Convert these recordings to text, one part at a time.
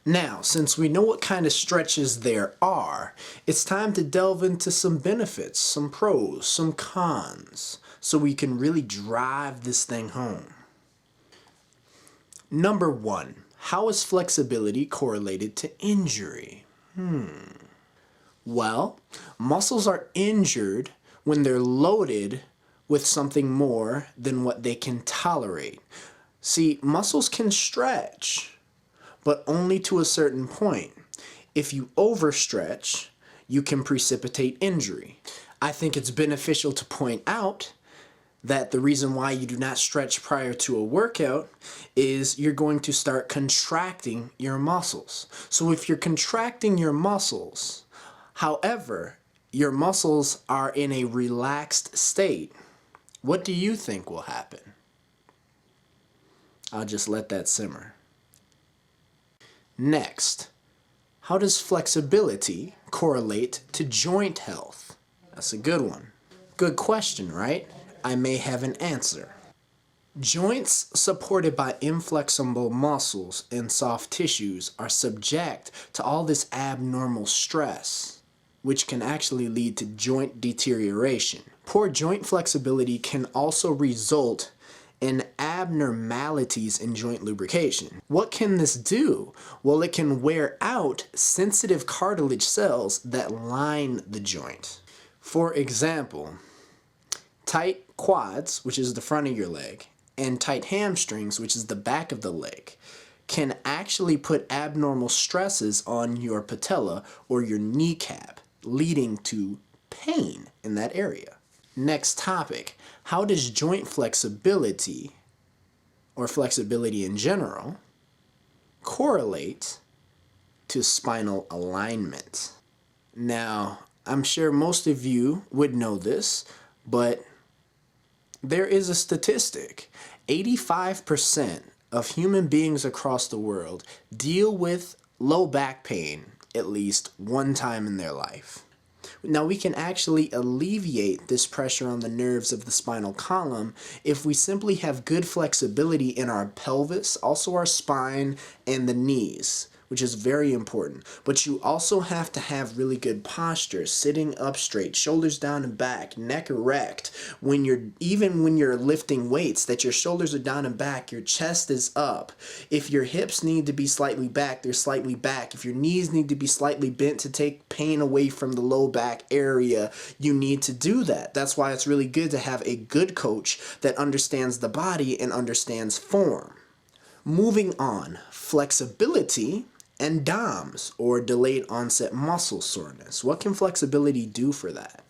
Now, since we know what kind of stretches there are, it's time to delve into some benefits, some pros, some cons, so we can really drive this thing home. Number 1, how is flexibility correlated to injury? Well, muscles are injured when they're loaded with something more than what they can tolerate. See, muscles can stretch, but only to a certain point. If you overstretch, you can precipitate injury. I think it's beneficial to point out that the reason why you do not stretch prior to a workout is you're going to start contracting your muscles. So if you're contracting your muscles, however, your muscles are in a relaxed state, what do you think will happen? I'll just let that simmer. Next, how does flexibility correlate to joint health? That's a good one. Good question, right? I may have an answer. Joints supported by inflexible muscles and soft tissues are subject to all this abnormal stress, which can actually lead to joint deterioration. Poor joint flexibility can also result in abnormalities in joint lubrication. What can this do? Well, it can wear out sensitive cartilage cells that line the joint. For example, tight quads, which is the front of your leg, and tight hamstrings, which is the back of the leg, can actually put abnormal stresses on your patella or your kneecap, leading to pain in that area. Next topic, how does joint flexibility, or flexibility in general, correlate to spinal alignment? Now, I'm sure most of you would know this, but there is a statistic. 85% of human beings across the world deal with low back pain at least one time in their life. Now, we can actually alleviate this pressure on the nerves of the spinal column if we simply have good flexibility in our pelvis, also our spine, and the knees, which is very important. But you also have to have really good posture, sitting up straight, shoulders down and back, neck erect. Even when you're lifting weights, that your shoulders are down and back, your chest is up. If your hips need to be slightly back, they're slightly back. If your knees need to be slightly bent to take pain away from the low back area, you need to do that. That's why it's really good to have a good coach that understands the body and understands form. Moving on, flexibility and DOMS, or delayed onset muscle soreness. What can flexibility do for that?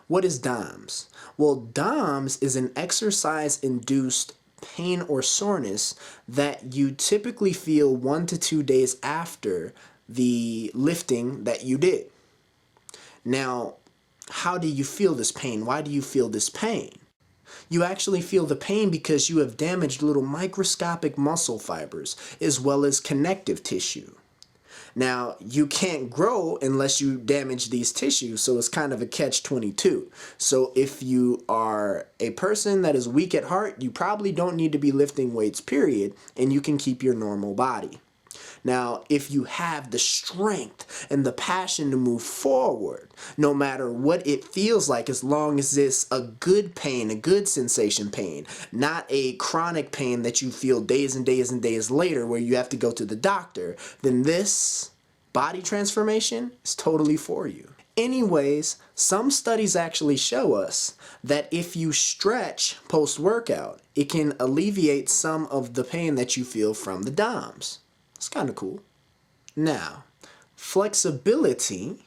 What is DOMS? Well, DOMS is an exercise-induced pain or soreness that you typically feel 1 to 2 days after the lifting that you did. Now, how do you feel this pain? Why do you feel this pain? You actually feel the pain because you have damaged little microscopic muscle fibers as well as connective tissue. Now, you can't grow unless you damage these tissues, so it's kind of a catch-22. So if you are a person that is weak at heart, you probably don't need to be lifting weights, period, and you can keep your normal body. Now, if you have the strength and the passion to move forward, no matter what it feels like, as long as it's a good pain, a good sensation pain, not a chronic pain that you feel days and days and days later where you have to go to the doctor, then this body transformation is totally for you. Anyways, some studies actually show us that if you stretch post-workout, it can alleviate some of the pain that you feel from the DOMS. It's kind of cool. Now, flexibility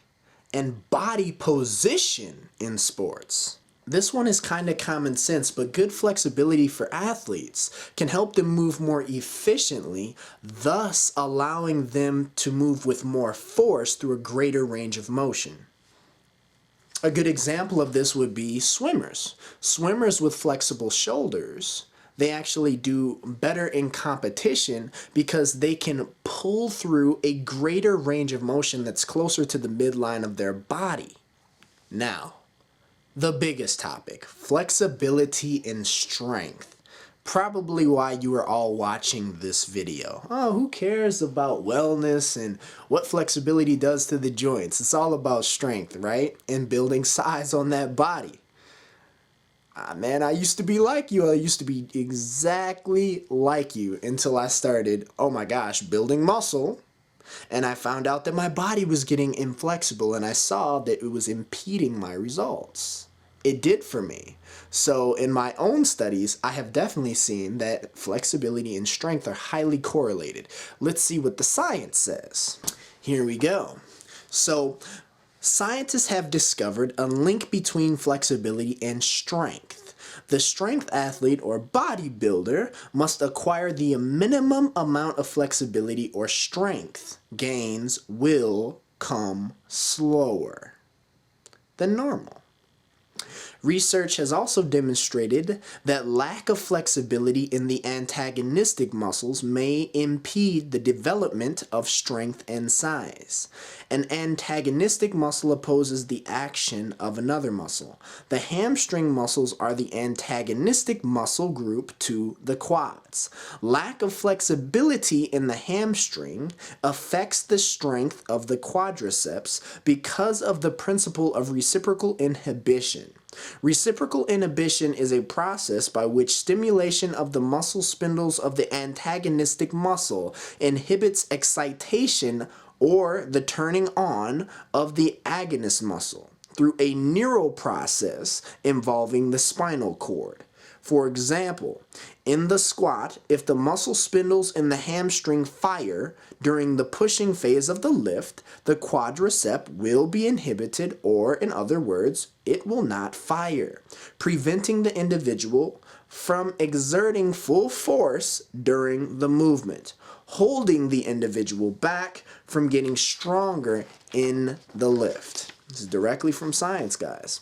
and body position in sports. This one is kind of common sense, but good flexibility for athletes can help them move more efficiently, thus allowing them to move with more force through a greater range of motion. A good example of this would be swimmers. Swimmers with flexible shoulders, they actually do better in competition because they can pull through a greater range of motion that's closer to the midline of their body. Now, the biggest topic, flexibility and strength. Probably why you are all watching this video. Oh, who cares about wellness and what flexibility does to the joints? It's all about strength, right? And building size on that body. Man, I used to be like you. I used to be exactly like you until I started, oh my gosh, building muscle. And I found out that my body was getting inflexible and I saw that it was impeding my results. It did for me. So in my own studies, I have definitely seen that flexibility and strength are highly correlated. Let's see what the science says. Here we go. So scientists have discovered a link between flexibility and strength. The strength athlete or bodybuilder must acquire the minimum amount of flexibility or strength. Gains will come slower than normal. Research has also demonstrated that lack of flexibility in the antagonistic muscles may impede the development of strength and size. An antagonistic muscle opposes the action of another muscle. The hamstring muscles are the antagonistic muscle group to the quads. Lack of flexibility in the hamstring affects the strength of the quadriceps because of the principle of reciprocal inhibition. Reciprocal inhibition is a process by which stimulation of the muscle spindles of the antagonistic muscle inhibits excitation or the turning on of the agonist muscle through a neural process involving the spinal cord. For example, in the squat, if the muscle spindles in the hamstring fire during the pushing phase of the lift, the quadricep will be inhibited, or in other words, it will not fire, preventing the individual from exerting full force during the movement, holding the individual back from getting stronger in the lift. This is directly from science, guys.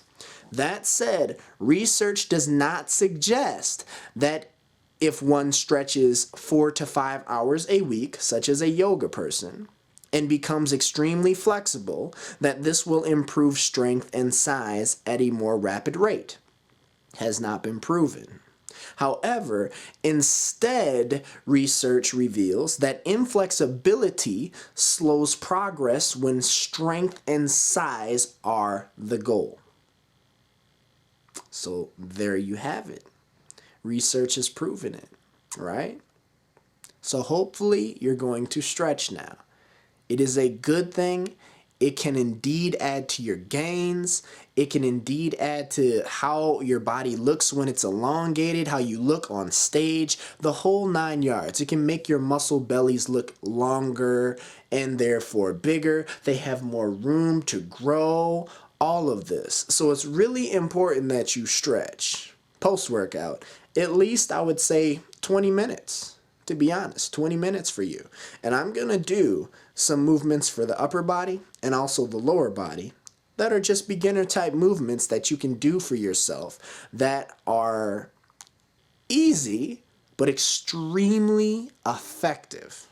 That said, research does not suggest that if one stretches 4 to 5 hours a week, such as a yoga person, and becomes extremely flexible, that this will improve strength and size at a more rapid rate. Has not been proven. However, instead, research reveals that inflexibility slows progress when strength and size are the goal. So there you have it. Research has proven it, right? So hopefully you're going to stretch now. It is a good thing. It can indeed add to your gains. It can indeed add to how your body looks when it's elongated, how you look on stage, the whole 9 yards. It can make your muscle bellies look longer and therefore bigger. They have more room to grow. All of this. So it's really important that you stretch post-workout. At least I would say 20 minutes, to be honest, 20 minutes for you. And I'm going to do some movements for the upper body and also the lower body that are just beginner type movements that you can do for yourself that are easy but extremely effective.